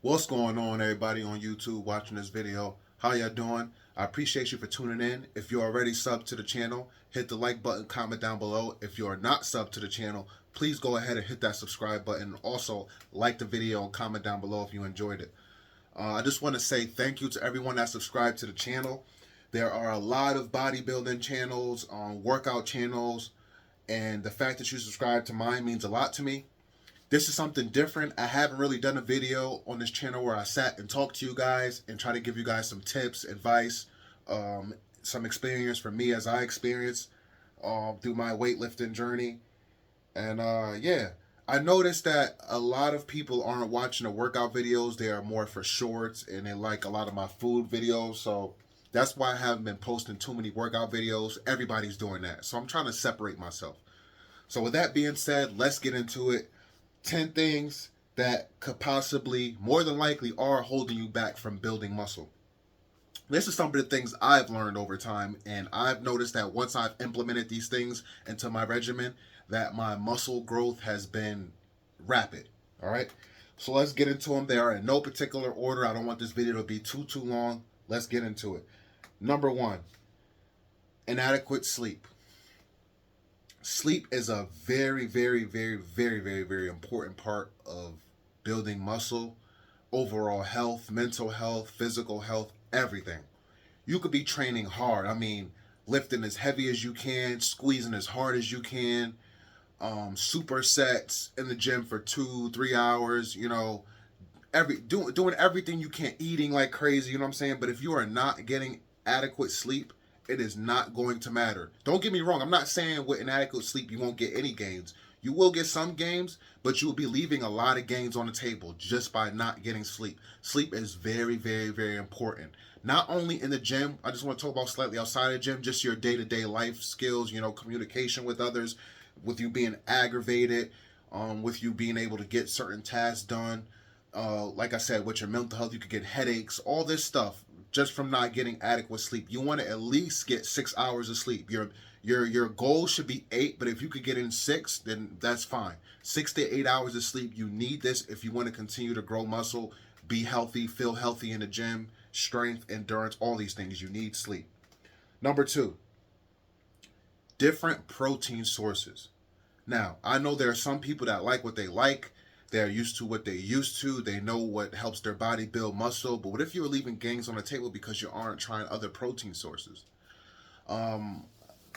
What's going on, everybody on YouTube watching this video? How y'all doing? I appreciate you for tuning in. If you're already subbed to the channel, hit the like button, comment down below. If you're not subbed to the channel, please go ahead and hit that subscribe button. Also, like the video and comment down below if you enjoyed it. I just want to say thank you to everyone that subscribed to the channel. There are a lot of bodybuilding channels, workout channels, and the fact that you subscribe to mine means a lot to me. This is something different. I haven't really done a video on this channel where I sat and talked to you guys and try to give you guys some tips, advice, some experience from me as I experienced through my weightlifting journey. And yeah, I noticed that a lot of people aren't watching the workout videos. They are more for shorts, and they like a lot of my food videos. So that's why I haven't been posting too many workout videos. Everybody's doing that. So I'm trying to separate myself. So with that being said, let's get into it. 10 things that could possibly, more than likely, are holding you back from building muscle. This is some of the things I've learned over time, and I've noticed that once I've implemented these things into my regimen, that my muscle growth has been rapid. All right, so let's get into them. They are in no particular order. I don't want this video to be too long. Let's get into it. Number one, inadequate sleep. Sleep is a very important part of building muscle, overall health, mental health, physical health, everything. You could be training hard. I mean, lifting as heavy as you can, squeezing as hard as you can, supersets in the gym for 2-3 hours, doing everything you can, eating like crazy, you know what I'm saying? But if you are not getting adequate sleep, it is not going to matter. Don't get me wrong. I'm not saying with inadequate sleep you won't get any gains. You will get some gains, but you will be leaving a lot of gains on the table just by not getting sleep. Sleep is very important. Not only in the gym, I just want to talk about slightly outside of the gym, just your day-to-day life skills, communication with others, with you being aggravated, with you being able to get certain tasks done. Like I said, with your mental health, you could get headaches, all this stuff just from not getting adequate sleep. You want to at least get 6 hours of sleep. Your goal should be 8, but if you could get in 6, then that's fine. 6 to 8 hours of sleep. You need this if you want to continue to grow muscle, be healthy, feel healthy in the gym, strength, endurance, all these things. You need sleep. Number 2, different protein sources. Now, I know there are some people that like what they like. They're used to what they're used to. They know what helps their body build muscle. But what if you're leaving gains on the table because you aren't trying other protein sources? Um,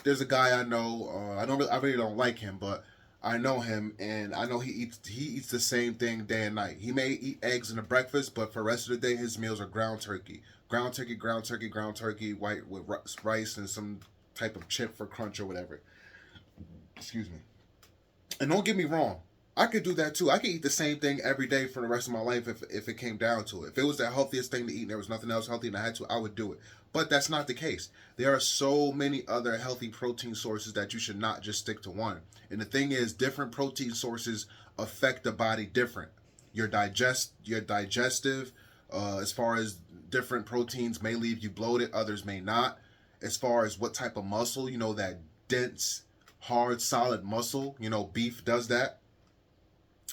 there's a guy I know. I really don't like him, but I know him, and I know he eats the same thing day and night. He may eat eggs in the breakfast, but for the rest of the day, his meals are ground turkey, ground turkey, white with rice and some type of chip for crunch or whatever. Excuse me. And don't get me wrong, I could do that too. I could eat the same thing every day for the rest of my life if it came down to it. If it was the healthiest thing to eat and there was nothing else healthy and I had to, I would do it. But that's not the case. There are so many other healthy protein sources that you should not just stick to one. And the thing is, different protein sources affect the body different. Your digestive, as far as different proteins may leave you bloated, others may not. As far as what type of muscle, that dense, hard, solid muscle, beef does that.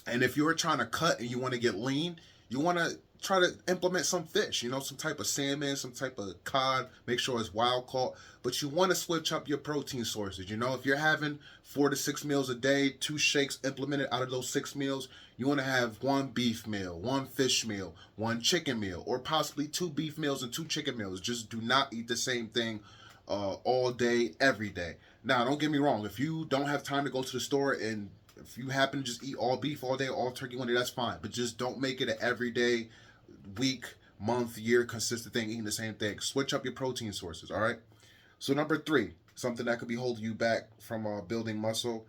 And if you're trying to cut and you want to get lean, you want to try to implement some fish, some type of salmon, some type of cod, make sure it's wild caught. But you want to switch up your protein sources. If you're having 4 to 6 meals a day, 2 shakes implemented out of those 6 meals, you want to have 1 beef meal, 1 fish meal, 1 chicken meal, or possibly 2 beef meals and 2 chicken meals. Just do not eat the same thing all day, every day. Now, don't get me wrong. If you don't have time to go to the store and if you happen to just eat all beef all day, all turkey one day, that's fine. But just don't make it an everyday, week, month, year consistent thing, eating the same thing. Switch up your protein sources, all right? So number 3, something that could be holding you back from building muscle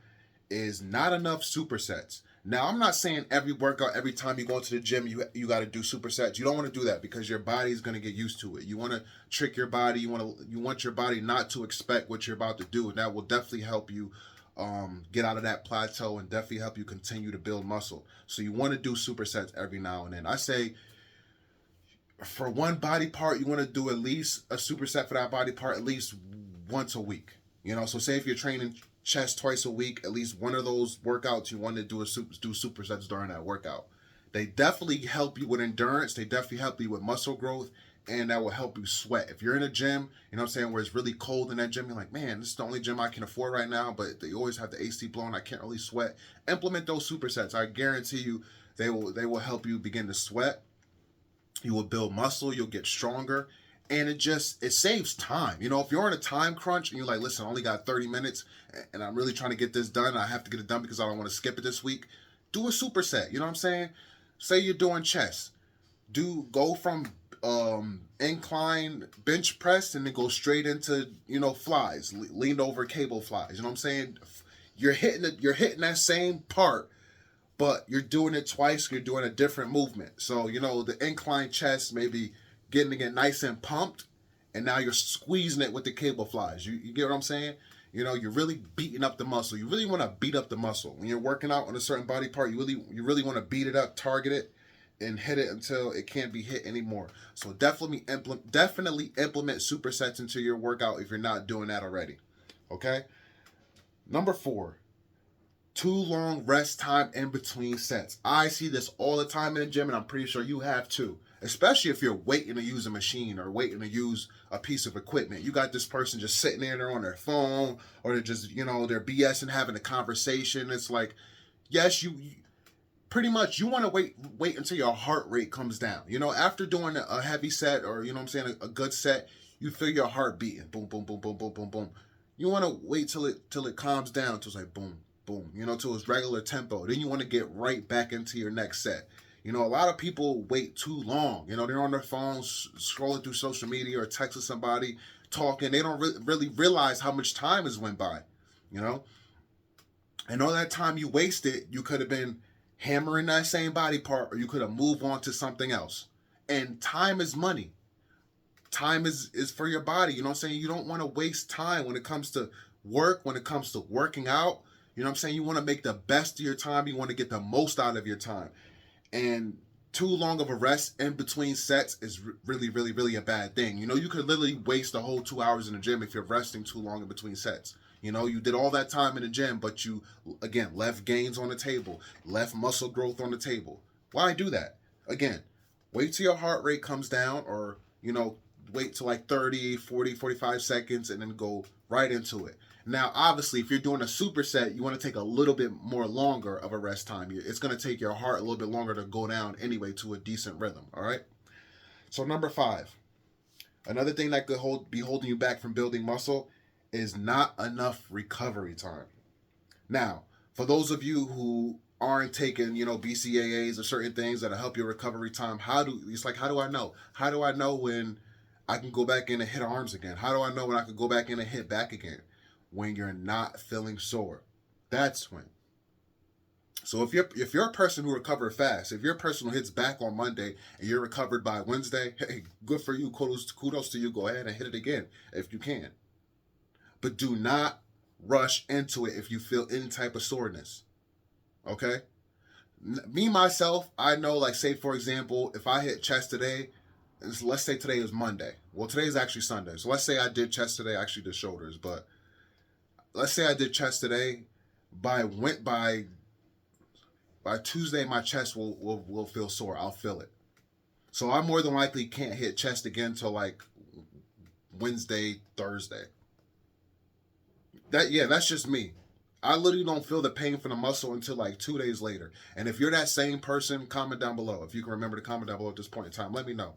is not enough supersets. Now, I'm not saying every workout, every time you go into the gym, you got to do supersets. You don't want to do that because your body is going to get used to it. You want to trick your body. You want your body not to expect what you're about to do, and that will definitely help you get out of that plateau and definitely help you continue to build muscle. So you want to do supersets every now and then. I say for one body part, you want to do at least a superset for that body part at least once a week. So say if you're training chest twice a week, at least one of those workouts you want to do supersets during that workout. They definitely help you with endurance. They definitely help you with muscle growth, and that will help you sweat. If you're in a gym, you know what I'm saying, where it's really cold in that gym, you're like, man, this is the only gym I can afford right now, but they always have the AC blowing. I can't really sweat. Implement those supersets. I guarantee you they will help you begin to sweat. You will build muscle. You'll get stronger. And it saves time. You know, if you're in a time crunch and you're like, listen, I only got 30 minutes and I'm really trying to get this done. And I have to get it done because I don't want to skip it this week. Do a superset. You know what I'm saying? Say you're doing chest. Go from incline bench press and then go straight into, flies, leaned over cable flies. You know what I'm saying? You're hitting that same part, but you're doing it twice. You're doing a different movement. So, the incline chest, maybe getting it nice and pumped, and now you're squeezing it with the cable flies. You get what I'm saying? You're really beating up the muscle. You really want to beat up the muscle. When you're working out on a certain body part, you really want to beat it up, target it, and hit it until it can't be hit anymore. So definitely implement supersets into your workout if you're not doing that already. Okay? Number 4, too long rest time in between sets. I see this all the time in the gym, and I'm pretty sure you have too. Especially if you're waiting to use a machine or waiting to use a piece of equipment. You got this person just sitting there, they're on their phone, or they're just, they're BSing, having a conversation. It's like, yes, you pretty much you want to wait until your heart rate comes down. After doing a heavy set, or a good set, you feel your heart beating, boom, boom, boom, boom, boom, boom, boom. You want to wait till it calms down, till it's like boom, boom, to its regular tempo. Then you want to get right back into your next set. A lot of people wait too long. They're on their phones, scrolling through social media or texting somebody, talking. They don't really realize how much time has went by, And all that time you wasted, you could have been hammering that same body part, or you could have moved on to something else. And time is money. Time is for your body. You know what I'm saying? You don't want to waste time when it comes to work, when it comes to working out. You know what I'm saying? You want to make the best of your time. You want to get the most out of your time. And too long of a rest in between sets is really, really, really a bad thing. You could literally waste a whole 2 hours in the gym if you're resting too long in between sets. You did all that time in the gym, but you, again, left gains on the table, left muscle growth on the table. Why do that? Again, wait till your heart rate comes down, or, wait till like 30, 40, 45 seconds and then go right into it. Now, obviously, if you're doing a superset, you want to take a little bit more longer of a rest time. It's going to take your heart a little bit longer to go down anyway to a decent rhythm, all right? So number 5, another thing that could be holding you back from building muscle is not enough recovery time. Now, for those of you who aren't taking, BCAAs or certain things that'll help your recovery time, how do I know? How do I know when I can go back in and hit arms again? How do I know when I can go back in and hit back again? When you're not feeling sore. That's when. So if you're a person who recovers fast, if you're a person who hits back on Monday and you're recovered by Wednesday, hey, good for you. Kudos to you. Go ahead and hit it again if you can. But do not rush into it if you feel any type of soreness. Okay? Me, myself, I know, like, say, for example, if I hit chest today, let's say today is Monday. Well, today is actually Sunday. So let's say I did chest today, I actually did shoulders, but let's say I did chest today. By Tuesday, my chest will feel sore. I'll feel it. So I more than likely can't hit chest again till like Wednesday, Thursday. That's just me. I literally don't feel the pain from the muscle until like 2 days later. And if you're that same person, comment down below. If you can remember to comment down below at this point in time, let me know.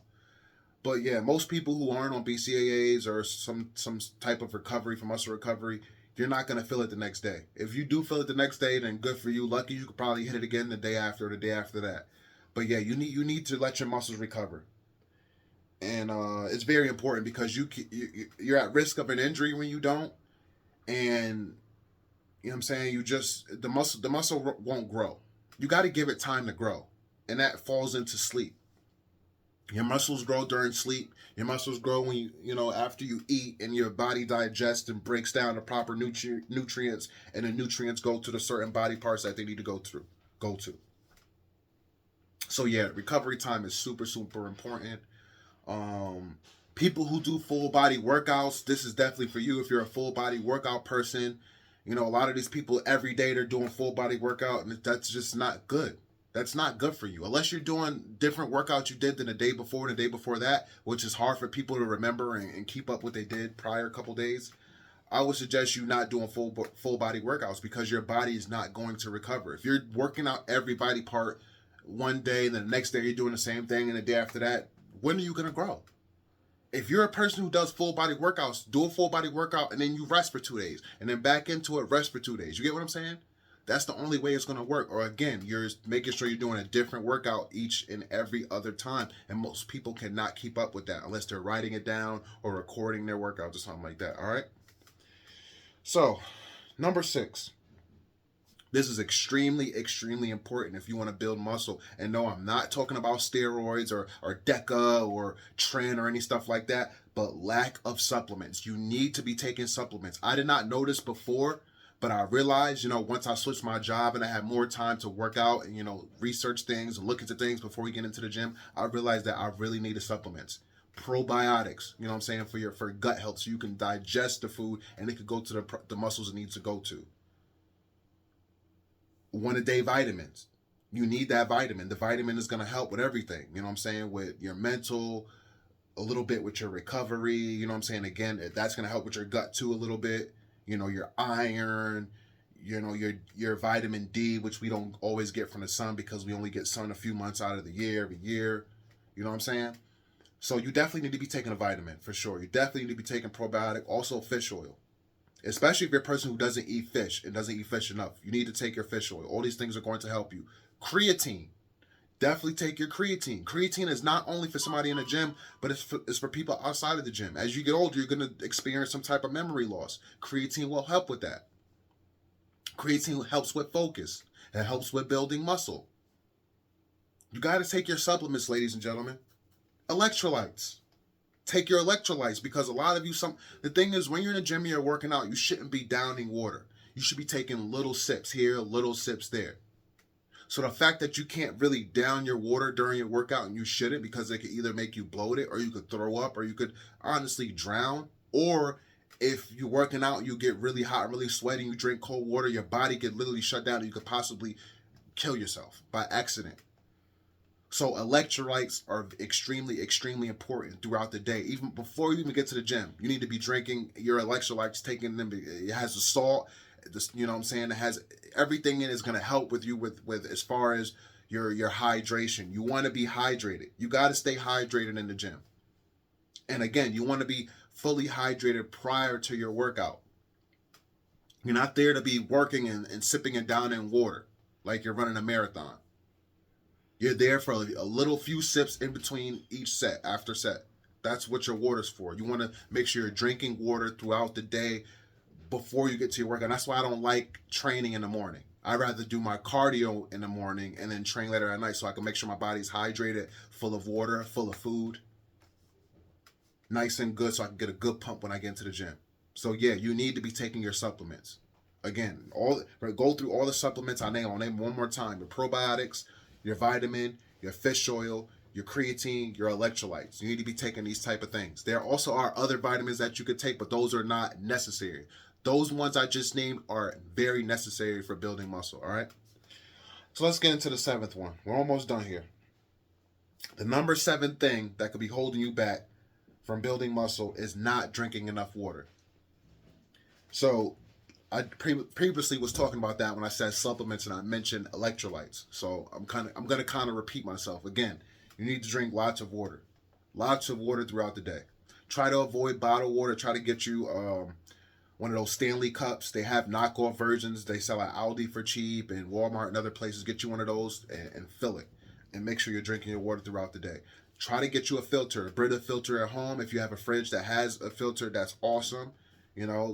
But yeah, most people who aren't on BCAAs or some type of recovery from muscle recovery, you're not going to feel it the next day. If you do feel it the next day, then good for you. Lucky you could probably hit it again the day after or the day after that. But yeah, you need to let your muscles recover. And it's very important because you're at risk of an injury when you don't. And you know what I'm saying? The muscle won't grow. You got to give it time to grow. And that falls into sleep. Your muscles grow during sleep. Your muscles grow when after you eat and your body digests and breaks down the proper nutrients, and the nutrients go to the certain body parts that they need to go to. So yeah, recovery time is super, super important. People who do full body workouts, this is definitely for you if you're a full body workout person. A lot of these people every day they're doing full body workout, and that's just not good. That's not good for you. Unless you're doing different workouts you did than the day before and the day before that, which is hard for people to remember and keep up what they did prior couple days. I would suggest you not doing full body workouts because your body is not going to recover. If you're working out every body part one day and then the next day you're doing the same thing and the day after that, when are you going to grow? If you're a person who does full body workouts, do a full body workout and then you rest for 2 days and then back into it, rest for 2 days. You get what I'm saying? That's the only way it's going to work. Or again, you're making sure you're doing a different workout each and every other time. And most people cannot keep up with that unless they're writing it down or recording their workouts or something like that. All right. So, number 6. This is extremely, extremely important if you want to build muscle. And no, I'm not talking about steroids or DECA or Tren or any stuff like that, but lack of supplements. You need to be taking supplements. I did not know this before, but I realized, once I switched my job and I had more time to work out and, research things and look into things before we get into the gym, I realized that I really needed supplements. Probiotics, for gut health, so you can digest the food and it could go to the muscles it needs to go to. 1-a-day vitamins. You need that vitamin. The vitamin is going to help with everything, with your mental, a little bit with your recovery, again, that's going to help with your gut too a little bit, your iron, your vitamin D, which we don't always get from the sun because we only get sun a few months out of the year, every year, So you definitely need to be taking a vitamin for sure. You definitely need to be taking probiotic, also fish oil. Especially if you're a person who doesn't eat fish and doesn't eat fish enough. You need to take your fish oil. All these things are going to help you. Creatine. Definitely take your creatine. Creatine is not only for somebody in the gym, but it's for people outside of the gym. As you get older, you're going to experience some type of memory loss. Creatine will help with that. Creatine helps with focus. It helps with building muscle. You got to take your supplements, ladies and gentlemen. Electrolytes. Take your electrolytes because a lot of you, the thing is when you're in the gym and you're working out, you shouldn't be downing water. You should be taking little sips here, little sips there. So the fact that you can't really down your water during your workout, and you shouldn't because it could either make you bloated or you could throw up or you could honestly drown. Or if you're working out, you get really hot, really sweaty, you drink cold water, your body could literally shut down and you could possibly kill yourself by accident. So electrolytes are extremely, extremely important throughout the day. Even before you even get to the gym, you need to be drinking your electrolytes, taking them. It has the salt, it has everything in it is going to help with you with as far as your hydration. You want to be hydrated. You got to stay hydrated in the gym. And again, you want to be fully hydrated prior to your workout. You're not there to be working and sipping it down in water like you're running a marathon. You're there for a little few sips in between each set, after set. That's what your water's for. You want to make sure you're drinking water throughout the day before you get to your workout. That's why I don't like training in the morning. I'd rather do my cardio in the morning and then train later at night so I can make sure my body's hydrated, full of water, full of food, nice and good so I can get a good pump when I get into the gym. So yeah, you need to be taking your supplements. Again, go through all the supplements I'll name one more time. Your probiotics, your vitamin, your fish oil, your creatine, your electrolytes. You need to be taking these type of things. There also are other vitamins that you could take, but those are not necessary. Those ones I just named are very necessary for building muscle, all right? So let's get into the 7th one. We're almost done here. The number 7 thing that could be holding you back from building muscle is not drinking enough water. So I previously was talking about that when I said supplements and I mentioned electrolytes. So I'm going to kind of repeat myself. Again, you need to drink lots of water. Lots of water throughout the day. Try to avoid bottled water. Try to get you one of those Stanley cups. They have knockoff versions. They sell at Aldi for cheap and Walmart and other places. Get you one of those and fill it. And make sure you're drinking your water throughout the day. Try to get you a filter, a Brita filter at home. If you have a fridge that has a filter, that's awesome.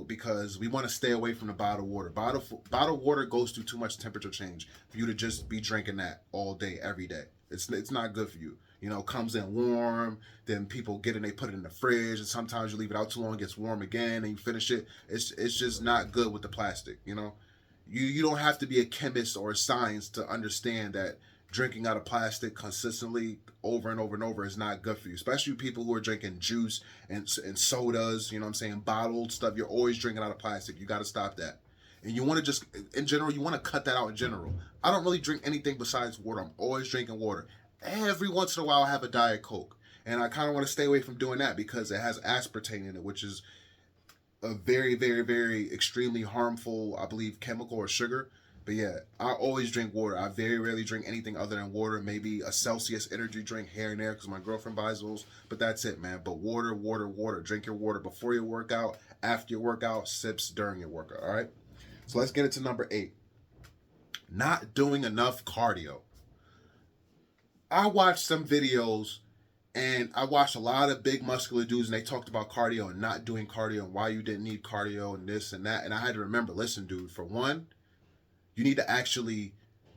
Because we want to stay away from the bottled water. Bottled water goes through too much temperature change for you to just be drinking that all day, every day. It's not good for you. Comes in warm, then people get it and they put it in the fridge, and sometimes you leave it out too long, it gets warm again, and you finish it. It's just not good with the plastic, You don't have to be a chemist or a science to understand that drinking out of plastic consistently over and over and over is not good for you, especially people who are drinking juice and sodas, bottled stuff. You're always drinking out of plastic. You got to stop that. And you want to just, in general, you want to cut that out in general. I don't really drink anything besides water. I'm always drinking water. Every once in a while, I have a Diet Coke. And I kind of want to stay away from doing that because it has aspartame in it, which is a very, very, very extremely harmful, I believe, chemical or sugar. But yeah, I always drink water. I very rarely drink anything other than water. Maybe a Celsius energy drink here and there because my girlfriend buys those. But that's it, man. But water, water, water. Drink your water before your workout, after your workout, sips during your workout. All right? So let's get into number 8. Not doing enough cardio. I watched some videos and I watched a lot of big muscular dudes and they talked about cardio and not doing cardio and why you didn't need cardio and this and that. And I had to remember, listen, dude, for one, you need to actually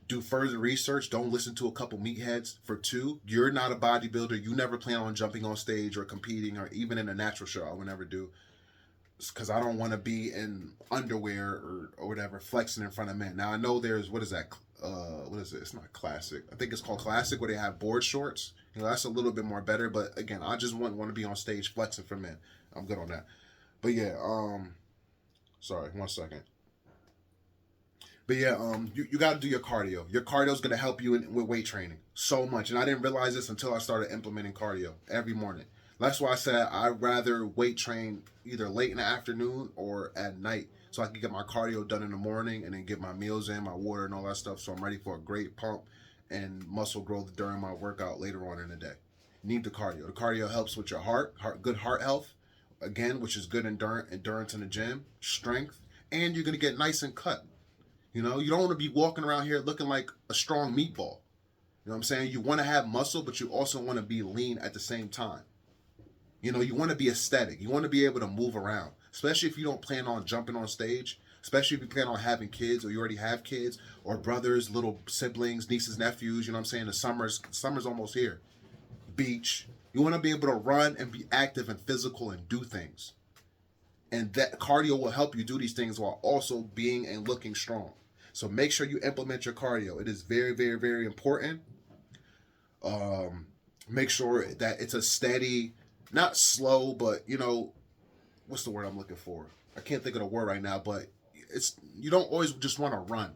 do further research. Don't listen to a couple meatheads. For two, you're not a bodybuilder. You never plan on jumping on stage or competing or even in a natural show. I would never do. Because I don't want to be in underwear or whatever, flexing in front of men. Now, I know there's, what is that? What is it? It's not classic. I think it's called classic where they have board shorts. You know, that's a little bit more better. But again, I just want to be on stage flexing for men. I'm good on that. But yeah, sorry, 1 second. But yeah, you got to do your cardio. Your cardio is going to help you with weight training so much. And I didn't realize this until I started implementing cardio every morning. That's why I said I'd rather weight train either late in the afternoon or at night so I can get my cardio done in the morning and then get my meals in, my water and all that stuff so I'm ready for a great pump and muscle growth during my workout later on in the day. You need the cardio. The cardio helps with your good heart health, again, which is good endurance in the gym, strength, and you're going to get nice and cut. You know, you don't want to be walking around here looking like a strong meatball. You know what I'm saying? You want to have muscle, but you also want to be lean at the same time. You know, you want to be aesthetic. You want to be able to move around, especially if you don't plan on jumping on stage, especially if you plan on having kids or you already have kids or brothers, little siblings, nieces, nephews. You know what I'm saying? The summer's almost here. Beach. You want to be able to run and be active and physical and do things. And that cardio will help you do these things while also being and looking strong. So make sure you implement your cardio. It is very, very, very important. Make sure that it's a steady, not slow, but you know, what's the word I'm looking for? I can't think of the word right now, but you don't always just want to run.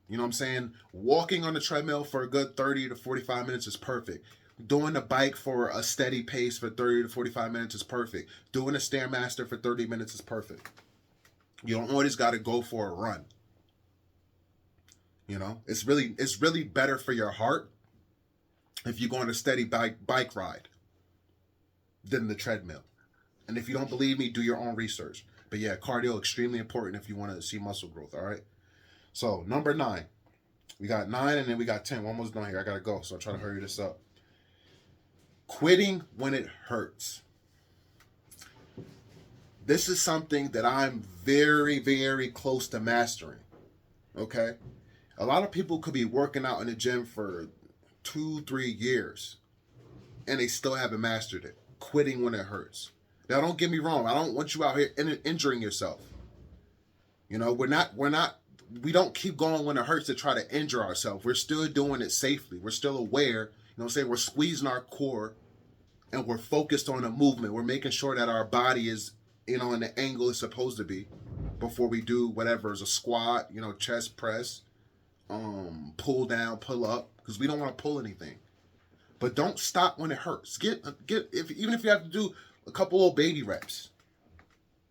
You know what I'm saying? Walking on the treadmill for a good 30 to 45 minutes is perfect. Doing the bike for a steady pace for 30 to 45 minutes is perfect. Doing a Stairmaster for 30 minutes is perfect. You don't always got to go for a run. You know, it's really better for your heart if you go on a steady bike ride than the treadmill. And if you don't believe me, do your own research. But yeah, cardio extremely important if you want to see muscle growth. All right. So number 9, we got 9 and then we got 10. We're almost done here. I gotta go, so I'm trying to hurry this up. Quitting when it hurts. This is something that I'm very, very close to mastering. Okay. A lot of people could be working out in the gym for 2-3 years and they still haven't mastered it. Quitting when it hurts. Now, don't get me wrong. I don't want you out here injuring yourself. You know, we don't keep going when it hurts to try to injure ourselves. We're still doing it safely. We're still aware. You know what I'm saying? We're squeezing our core and we're focused on the movement. We're making sure that our body is, you know, in the angle it's supposed to be before we do whatever is a squat, you know, chest press, pull down, pull up, because we don't want to pull anything. But don't stop when it hurts. Even if you have to do a couple old baby reps,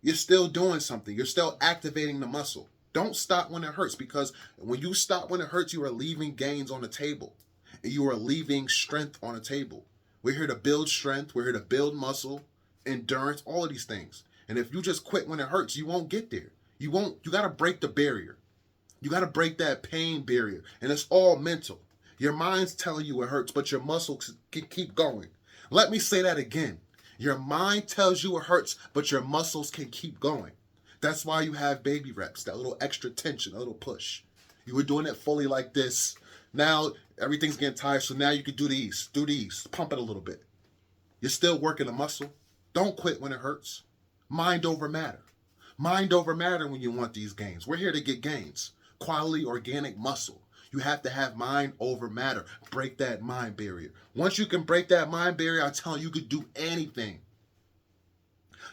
you're still doing something. You're still activating the muscle. Don't stop when it hurts, because when you stop when it hurts, you are leaving gains on the table. And you are leaving strength on the table. We're here to build strength. We're here to build muscle, endurance, all of these things. And if you just quit when it hurts, you won't get there. You got to break the barrier. You got to break that pain barrier. And it's all mental. Your mind's telling you it hurts, but your muscles can keep going. Let me say that again. Your mind tells you it hurts, but your muscles can keep going. That's why you have baby reps, that little extra tension, a little push. You were doing it fully like this. Now everything's getting tired, so now you can do these, pump it a little bit. You're still working the muscle. Don't quit when it hurts. Mind over matter. Mind over matter when you want these gains. We're here to get gains. Quality organic muscle. You have to have mind over matter. Break that mind barrier. Once you can break that mind barrier, I'm telling you, you could do anything.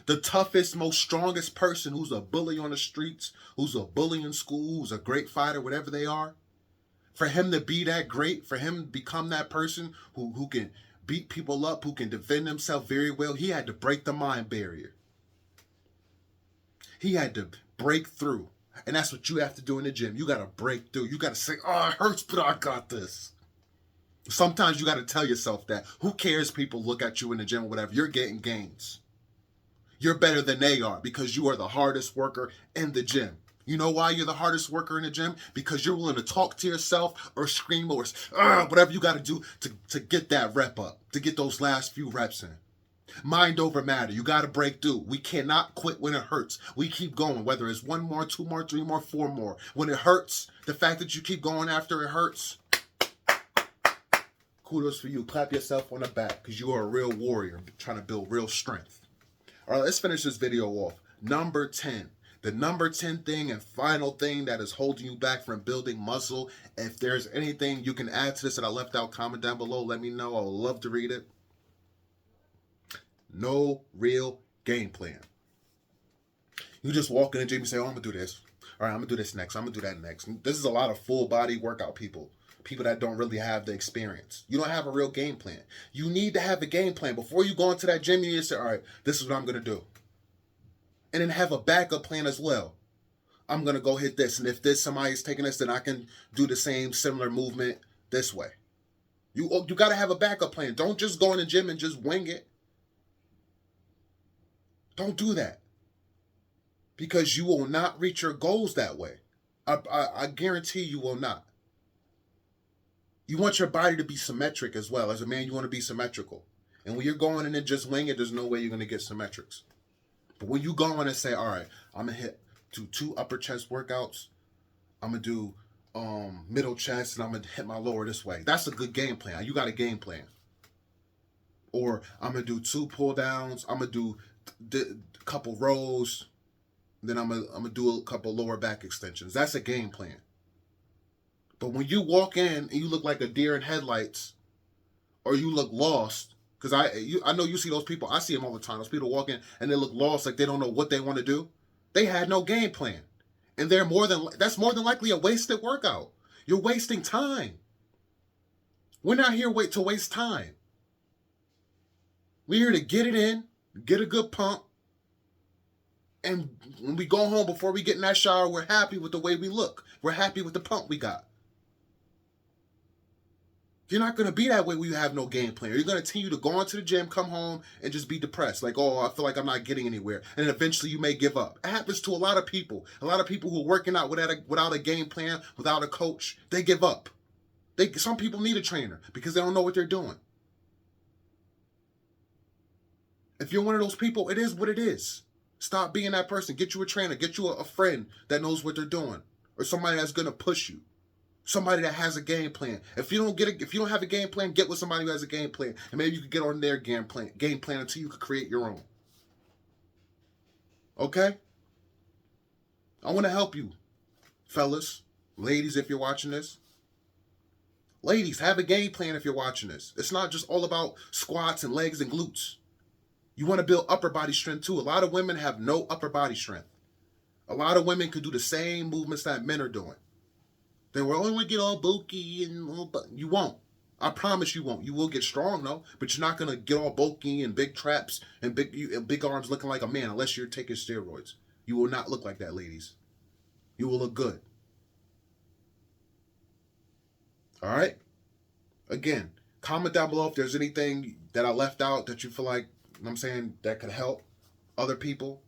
The toughest, most strongest person who's a bully on the streets, who's a bully in school, who's a great fighter, whatever they are, for him to be that great, for him to become that person who can beat people up, who can defend himself very well, he had to break the mind barrier. He had to break through. And that's what you have to do in the gym. You got to break through. You got to say, oh, it hurts, but I got this. Sometimes you got to tell yourself that. Who cares people look at you in the gym or whatever? You're getting gains. You're better than they are because you are the hardest worker in the gym. You know why you're the hardest worker in the gym? Because you're willing to talk to yourself or scream or whatever you got to do to get that rep up, to get those last few reps in. Mind over matter. You got to break through. We cannot quit when it hurts. We keep going, whether it's 1 more, 2 more, 3 more, 4 more. When it hurts, the fact that you keep going after it hurts, kudos for you. Clap yourself on the back because you are a real warrior trying to build real strength. All right, let's finish this video off. Number 10. The number 10 thing and final thing that is holding you back from building muscle. If there's anything you can add to this that I left out, comment down below. Let me know. I would love to read it. No real game plan. You just walk in the gym and say, oh, I'm going to do this. All right, I'm going to do this next. I'm going to do that next. This is a lot of full body workout people. People that don't really have the experience. You don't have a real game plan. You need to have a game plan. Before you go into that gym, you need to say, all right, this is what I'm going to do. And then have a backup plan as well. I'm going to go hit this. And if somebody's taking this, then I can do the same similar movement this way. You got to have a backup plan. Don't just go in the gym and just wing it. Don't do that. Because you will not reach your goals that way. I guarantee you will not. You want your body to be symmetric as well. As a man, you want to be symmetrical. And when you're going in and just wing it, there's no way you're going to get symmetrics. But when you go in and say, all right, I'm going to do 2 upper chest workouts. I'm going to do middle chest, and I'm going to hit my lower this way. That's a good game plan. You got a game plan. Or I'm going to do 2 pull downs. I'm going to do a couple rows. Then I'm gonna do a couple lower back extensions. That's a game plan. But when you walk in and you look like a deer in headlights, or you look lost, because I know you see those people. I see them all the time. Those people walk in and they look lost, like they don't know what they want to do. They had no game plan, and that's more than likely a wasted workout. You're wasting time. We're not here to waste time. We're here to get it in, get a good pump. And when we go home, before we get in that shower, we're happy with the way we look. We're happy with the pump we got. You're not going to be that way when you have no game plan. You're going to continue to go into the gym, come home, and just be depressed. Like, oh, I feel like I'm not getting anywhere. And then eventually you may give up. It happens to a lot of people. A lot of people who are working out without a game plan, without a coach, they give up. Some people need a trainer because they don't know what they're doing. If you're one of those people, it is what it is. Stop being that person. Get you a trainer. Get you a friend that knows what they're doing, or somebody that's gonna push you. Somebody that has a game plan. If you don't have a game plan, get with somebody who has a game plan, and maybe you can get on their game plan until you can create your own. Okay? I want to help you, fellas, ladies, if you're watching this. Ladies, have a game plan if you're watching this. It's not just all about squats and legs and glutes. You want to build upper body strength too. A lot of women have no upper body strength. A lot of women could do the same movements that men are doing. They will only get all bulky you won't. I promise you won't. You will get strong though, but you're not gonna get all bulky and big traps and big arms looking like a man unless you're taking steroids. You will not look like that, ladies. You will look good. All right. Again, comment down below if there's anything that I left out that you feel like, I'm saying, that could help other people.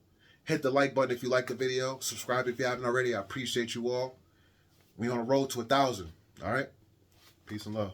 Hit the like button if you like the video. Subscribe if you haven't already. I appreciate you all. We're on the road to 1,000. All right? Peace and love.